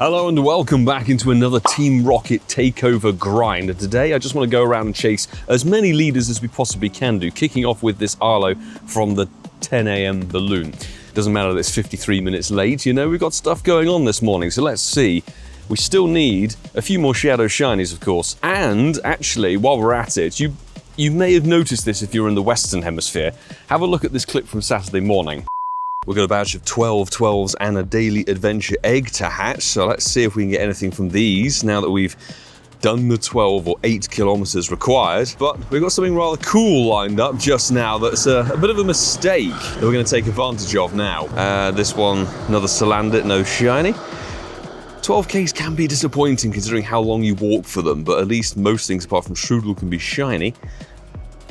Hello and welcome back into another Team Rocket takeover grind. And today I just want to go around and chase as many leaders as we possibly can do, kicking off with this Arlo from the 10 AM balloon. Doesn't matter that it's 53 minutes late, you know, we've got stuff going on this morning, so let's see. We still need a few more Shadow Shinies, of course. And actually, while we're at it, you may have noticed this if you're in the Western Hemisphere. Have a look at this clip from Saturday morning. We've got a batch of 12 12s and a daily adventure egg to hatch, so let's see if we can get anything from these now that we've done the 12 or 8 kilometers required. But we've got something rather cool lined up just now that's a bit of a mistake that we're going to take advantage of now. This one, another Salandit, no shiny. 12Ks can be disappointing considering how long you walk for them, but at least most things apart from Strudel can be shiny.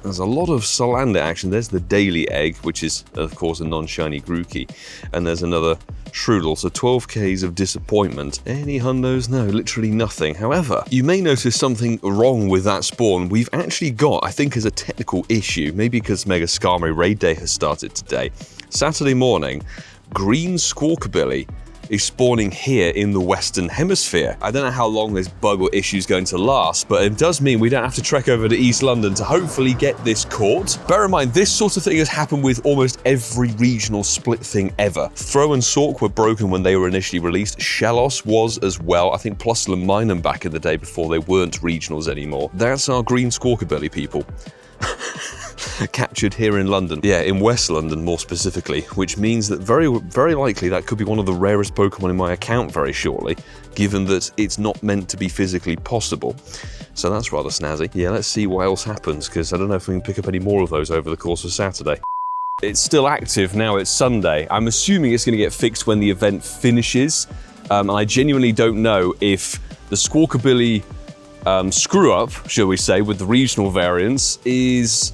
There's a lot of Salandit action. There's the daily egg, which is, of course, a non-shiny Grookey. And there's another Strudel, so 12Ks of disappointment. Any hundos? No, literally nothing. However, you may notice something wrong with that spawn. We've actually got, I think as a technical issue, maybe because Mega Skarmory Raid Day has started today, Saturday morning, green Squawkabilly is spawning here in the Western Hemisphere. I don't know how long this bug or issue is going to last, but it does mean we don't have to trek over to East London to hopefully get this caught. Bear in mind, this sort of thing has happened with almost every regional split thing ever. Throw and Sork were broken when they were initially released. Shellos was as well. I think Plusle and Minun back in the day before they weren't regionals anymore. That's our green Squawkabilly, people. Captured here in London. Yeah, in West London more specifically, which means that very likely that could be one of the rarest Pokemon in my account very shortly, given that it's not meant to be physically possible. So that's rather snazzy. Yeah, let's see what else happens, because I don't know if we can pick up any more of those over the course of Saturday. It's still active now, it's Sunday. I'm assuming it's going to get fixed when the event finishes. I genuinely don't know if the Squawkabilly screw-up, shall we say, with the regional variants is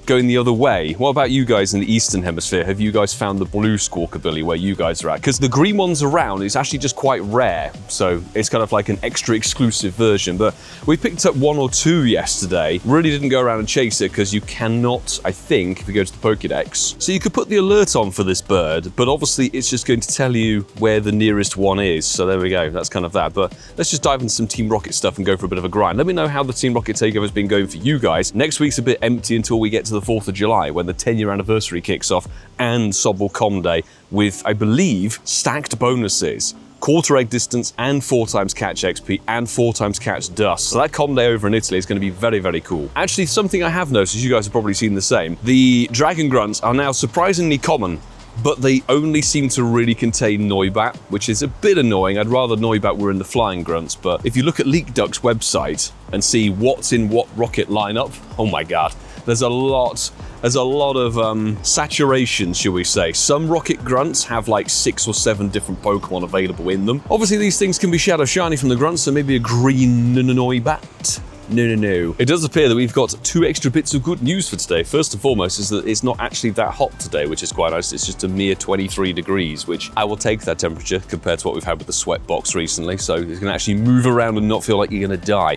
going the other way. What about you guys in the Eastern Hemisphere? Have you guys found the blue Squawkabilly where you guys are at? Because the green one's around, it's actually just quite rare, so it's kind of like an extra exclusive version. But we picked up 1 or 2 yesterday. Really didn't go around and chase it because you cannot, I think, if you go to the Pokédex. So you could put the alert on for this bird, but obviously it's just going to tell you where the nearest one is. So there we go, that's kind of that. But let's just dive into some Team Rocket stuff and go for a bit of a grind. Let me know how the Team Rocket takeover has been going for you guys. Next week's a bit empty until we get to the 4th of July when the 10-year anniversary kicks off, and Sobble Com Day with, I believe, stacked bonuses. Quarter egg distance and 4 times catch XP and 4 times catch dust. So that Com Day over in Italy is going to be very, very cool. Actually, something I have noticed, you guys have probably seen the same, the Dragon Grunts are now surprisingly common, but they only seem to really contain Noibat, which is a bit annoying. I'd rather Noibat were in the Flying Grunts, but if you look at LeakDuck's website and see what's in what rocket lineup, oh my god, there's a lot of saturation, shall we say. Some rocket grunts have like 6 or 7 different Pokemon available in them. Obviously these things can be Shadow Shiny from the grunts, so maybe a green Noibat. No. It does appear that we've got 2 extra bits of good news for today. First and foremost is that it's not actually that hot today, which is quite nice. It's just a mere 23 degrees, which I will take that temperature compared to what we've had with the sweat box recently. So you can actually move around and not feel like you're gonna die.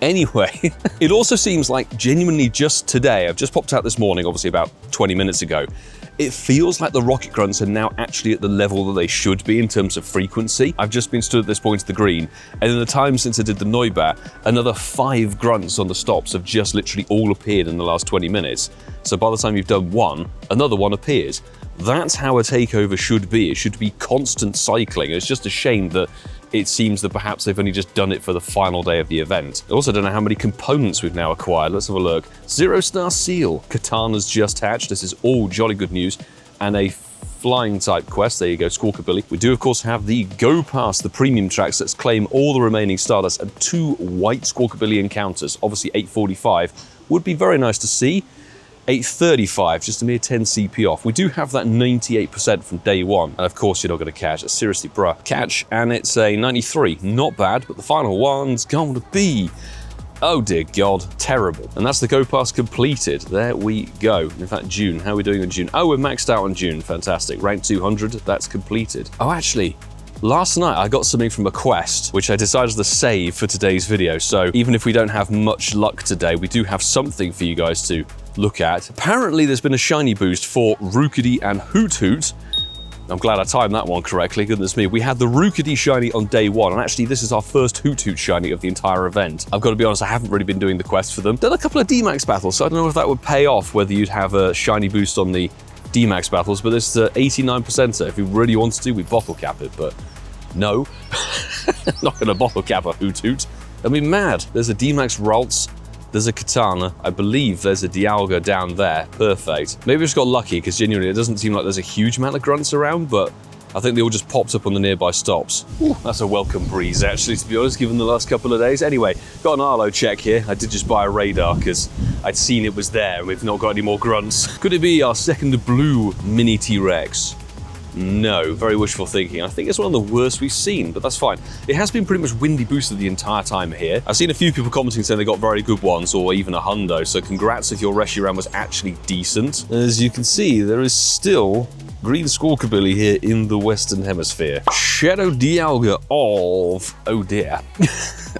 Anyway, it also seems like genuinely just today, I've just popped out this morning, obviously about 20 minutes ago, it feels like the rocket grunts are now actually at the level that they should be in terms of frequency. I've just been stood at this point of the green, and in the time since I did the Noibat, another 5 grunts on the stops have just literally all appeared in the last 20 minutes. So by the time you've done one, another one appears. That's how a takeover should be. It should be constant cycling. It's just a shame that it seems that perhaps they've only just done it for the final day of the event. I also don't know how many components we've now acquired. Let's have a look. 0-star seal. Katana's just hatched. This is all jolly good news. And a flying type quest. There you go, Squawkabilly. We do, of course, have the Go Pass, the premium tracks. Let's claim all the remaining Stardust and 2 white Squawkabilly encounters. Obviously, 845 would be very nice to see. 835, just a mere 10 CP off. We do have that 98% from day one. And of course, you're not going to catch. Seriously, bruh. Catch, and it's a 93. Not bad, but the final one's going to be, oh dear God, terrible. And that's the Go Pass completed. There we go. In fact, June. How are we doing on June? Oh, we're maxed out on June. Fantastic. Rank 200, that's completed. Oh, actually, last night I got something from a quest, which I decided to save for today's video. So even if we don't have much luck today, we do have something for you guys to look at. Apparently there's been a shiny boost for Rookity and Hoot Hoot, I'm glad I timed that one correctly, goodness me. We had the Rookity Shiny on day 1, and actually this is our first Hoot Hoot Shiny of the entire event. I've got to be honest, I haven't really been doing the quests for them. Done a couple of D-Max battles, so I don't know if that would pay off, whether you'd have a shiny boost on the D-Max battles, but this is an 89%er. If we really wanted to, we'd bottle cap it, but no. Not gonna bottle cap a Hoot Hoot. I mean, mad. There's a D-Max Ralts, there's a Katana, I believe there's a Dialga down there. Perfect. Maybe I just got lucky, because genuinely it doesn't seem like there's a huge amount of grunts around, but I think they all just popped up on the nearby stops. Ooh, that's a welcome breeze, actually, to be honest, given the last couple of days. Anyway, got an Arlo check here. I did just buy a radar, because I'd seen it was there, and we've not got any more grunts. Could it be our second blue mini T-Rex? No, very wishful thinking. I think it's one of the worst we've seen, but that's fine. It has been pretty much windy boosted the entire time here. I've seen a few people commenting saying they got very good ones, or even a hundo, so congrats if your Reshiram was actually decent. As you can see, there is still green Squawkabilly here in the Western Hemisphere. Shadow Dialga of... oh dear.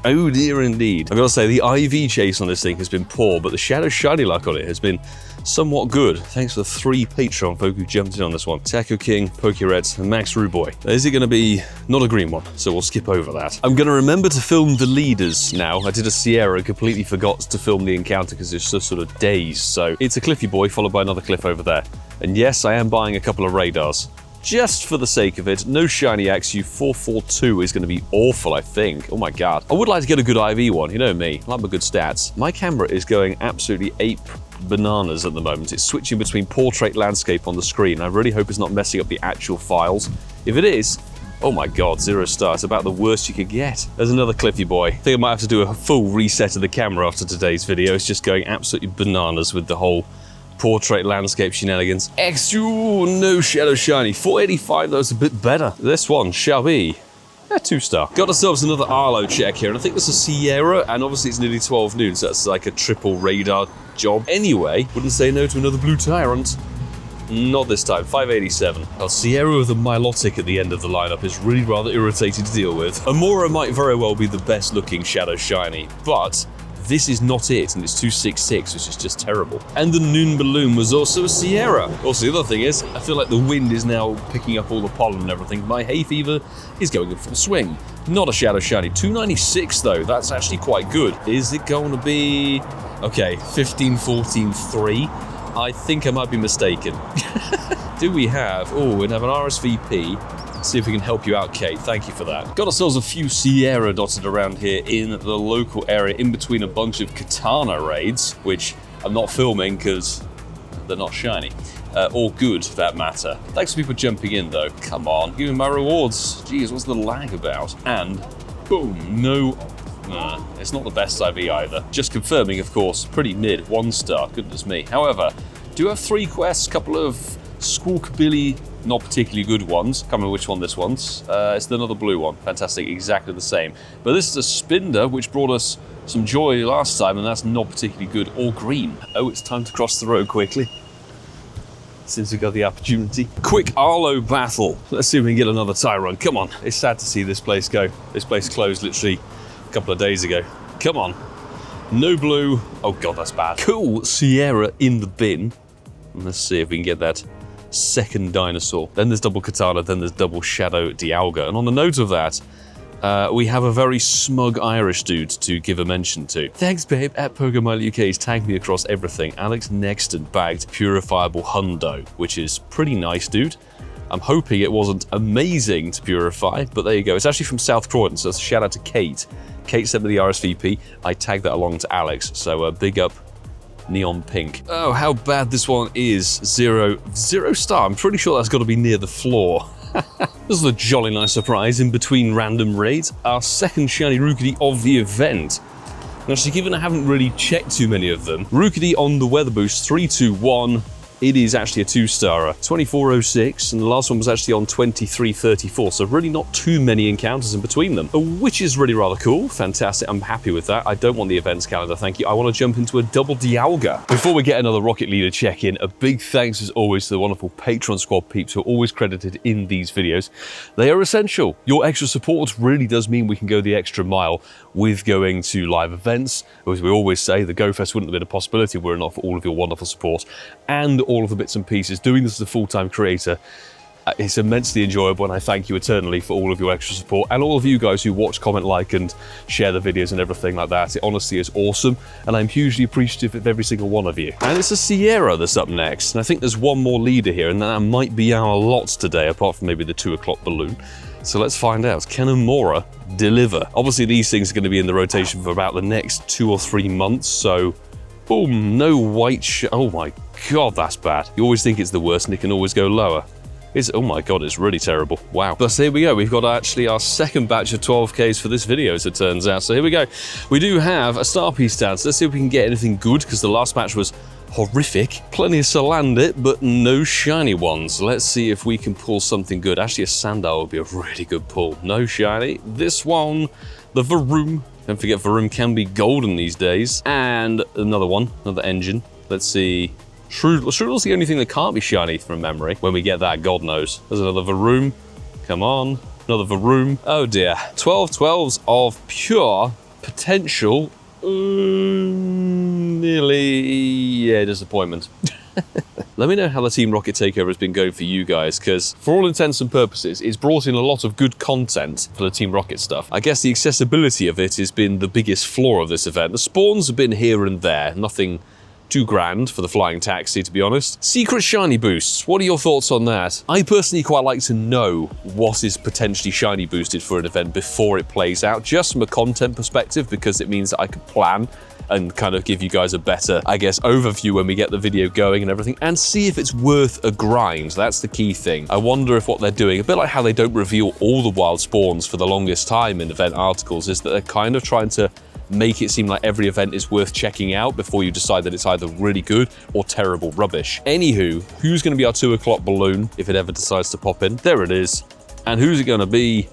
Oh dear indeed. I've got to say, the IV chase on this thing has been poor, but the Shadow Shiny luck on it has been somewhat good, thanks to the 3 Patreon folk who jumped in on this one. Taco King, Pokereds, and Max Ruboy. Is it going to be not a green one, so we'll skip over that. I'm going to remember to film the leaders now. I did a Sierra and completely forgot to film the encounter because it's just sort of dazed. So it's a Cliffy Boy followed by another cliff over there. And yes, I am buying a couple of radars. Just for the sake of it, no Shiny XU 442 is going to be awful, I think. Oh my god. I would like to get a good IV one, you know me, I like my good stats. My camera is going absolutely ape bananas at the moment. It's switching between portrait landscape on the screen. I really hope it's not messing up the actual files. If it is, oh my god, 0 star. It's about the worst you could get. There's another Cliffy Boy. I think I might have to do a full reset of the camera after today's video. It's just going absolutely bananas with the whole portrait landscape shenanigans. XU, no Shadow Shiny. 485, though, is a bit better. This one shall be a 2 star. Got ourselves another Arlo check here, and I think this is Sierra, and obviously it's nearly 12 noon, so that's like a triple radar job. Anyway, wouldn't say no to another Blue Tyrant. Not this time, 587. Well, Sierra with a Milotic at the end of the lineup is really rather irritating to deal with. Amora might very well be the best looking Shadow Shiny, but this is not it, and it's 266, which is just terrible. And the Noon Balloon was also a Sierra. Also, the other thing is, I feel like the wind is now picking up all the pollen and everything. My hay fever is going in full swing. Not a Shadow Shiny. 296 though, that's actually quite good. Is it going to be... okay, 15, 14, 3. I think I might be mistaken. Do we have... oh, we have an RSVP. See if we can help you out, Kate. Thank you for that. Got ourselves a few Sierra dotted around here in the local area, in between a bunch of Katana raids, which I'm not filming because they're not shiny. Or good, for that matter. Thanks for people jumping in, though. Come on, give me my rewards. Jeez, what's the lag about? And, boom, no... nah, it's not the best IV either. Just confirming, of course, pretty mid, 1 star, goodness me. However, do have 3 quests, couple of Squawkabilly, not particularly good ones. Can't remember which one this one's. It's another blue one. Fantastic, exactly the same. But this is a Spinder, which brought us some joy last time, and that's not particularly good or green. Oh, it's time to cross the road quickly, since we got the opportunity. Quick Arlo battle. Let's see if we can get another Tyrant. Come on. It's sad to see this place go. This place closed literally a couple of days ago. Come on. No blue. Oh god, that's bad. Cool Sierra in the bin. Let's see if we can get that second dinosaur. Then there's double Katana, then there's double Shadow Dialga. And on the note of that, we have a very smug Irish dude to give a mention to. Thanks, babe, at PoGoMiloUK. He's tagged me across everything. Alex Nexton bagged Purifiable Hundo, which is pretty nice, dude. I'm hoping it wasn't amazing to purify, but there you go. It's actually from South Croydon, so shout out to Kate. Kate sent me the RSVP. I tagged that along to Alex, so big up Neon Pink. Oh, how bad this one is. 0 star. I'm pretty sure that's got to be near the floor. This is a jolly nice surprise in between random raids. Our second shiny Rookity of the event. And actually, given I haven't really checked too many of them, Rookity on the weather boost 321. It is actually a 2-starer, 2406, and the last one was actually on 2334, so really not too many encounters in between them, which is really rather cool. Fantastic, I'm happy with that. I don't want the events calendar, thank you. I want to jump into a double Dialga. Before we get another Rocket Leader check-in, a big thanks as always to the wonderful Patreon squad peeps who are always credited in these videos. They are essential. Your extra support really does mean we can go the extra mile with going to live events. As we always say, the Go Fest wouldn't have been a possibility were it not for all of your wonderful support and all of the bits and pieces. Doing this as a full-time creator It's immensely enjoyable, and I thank you eternally for all of your extra support and all of you guys who watch, comment, like, and share the videos and everything like that. It honestly is awesome, and I'm hugely appreciative of every single one of you. And it's a Sierra that's up next, and I think there's one more leader here, and that might be our lots today, apart from maybe the 2 o'clock balloon. So let's find out. Can Amora deliver? Obviously, these things are going to be in the rotation for about the next 2 or 3 months, so boom, no white oh my god, that's bad. You always think it's the worst, and it can always go lower. Oh my god, it's really terrible. Wow. But here we go. We've got actually our second batch of 12Ks for this video, as it turns out. So here we go. We do have a star piece down, so let's see if we can get anything good, because the last batch was horrific. Plenty of Salandit, but no shiny ones. Let's see if we can pull something good. Actually, a Sandile would be a really good pull. No shiny. This one, the Varoom. Don't forget, Varoom can be golden these days. And another one, another engine. Let's see. Shroodle's the only thing that can't be shiny from memory. When we get that, God knows. There's another Varoom. Come on. Another Varoom. Oh dear. 12 12s of pure potential. Nearly, yeah, disappointment. Let me know how the Team Rocket Takeover has been going for you guys, because for all intents and purposes, it's brought in a lot of good content for the Team Rocket stuff. I guess the accessibility of it has been the biggest flaw of this event. The spawns have been here and there, nothing too grand for the Flying Taxi, to be honest. Secret shiny boosts, what are your thoughts on that? I personally quite like to know what is potentially shiny boosted for an event before it plays out, just from a content perspective, because it means that I could plan and kind of give you guys a better, I guess, overview when we get the video going and everything, and see if it's worth a grind. That's the key thing. I wonder if what they're doing, a bit like how they don't reveal all the wild spawns for the longest time in event articles, is that they're kind of trying to make it seem like every event is worth checking out before you decide that it's either really good or terrible rubbish. Anywho, who's going to be our 2 o'clock balloon if it ever decides to pop in? There it is. And who's it going to be?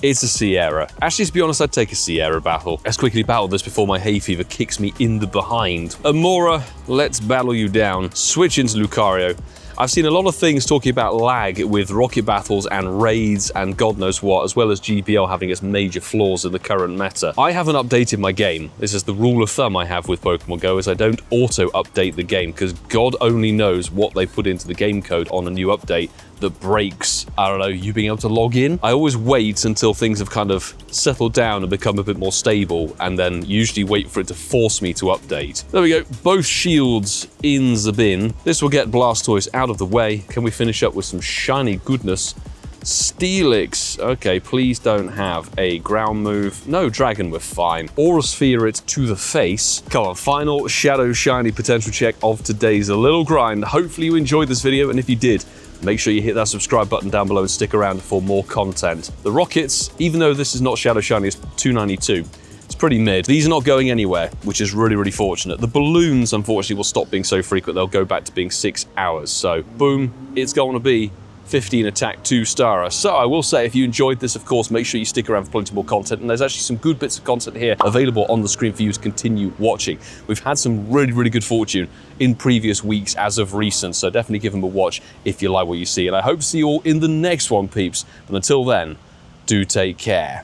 It's a Sierra. Actually, to be honest, I'd take a Sierra battle. Let's quickly battle this before my hay fever kicks me in the behind. Amora, let's battle you down. Switch into Lucario. I've seen a lot of things talking about lag with rocket battles and raids and God knows what, as well as GPL having its major flaws in the current meta. I haven't updated my game. This is the rule of thumb I have with Pokemon Go, is I don't auto-update the game, because God only knows what they put into the game code on a new update that breaks, I don't know, you being able to log in. I always wait until things have kind of settled down and become a bit more stable, and then usually wait for it to force me to update. There we go, both shields in the bin. This will get Blastoise out of the way. Can we finish up with some shiny goodness? Steelix. Okay, please don't have a ground move. No dragon, we're fine. Aura Sphere it to the face. Come on, final Shadow Shiny potential check of today's A Little Grind. Hopefully you enjoyed this video, and if you did, make sure you hit that subscribe button down below and stick around for more content. The Rockets, even though this is not Shadow Shiny, it's 292. It's pretty mid. These are not going anywhere, which is really, really fortunate. The balloons, unfortunately, will stop being so frequent. They'll go back to being 6 hours. So, boom, it's going to be 15 attack 2-star. So I will say, if you enjoyed this, of course, make sure you stick around for plenty more content, and there's actually some good bits of content here available on the screen for you to continue watching. We've had some really, really good fortune in previous weeks as of recent, so definitely give them a watch if you like what you see, and I hope to see you all in the next one, peeps. But until then, do take care.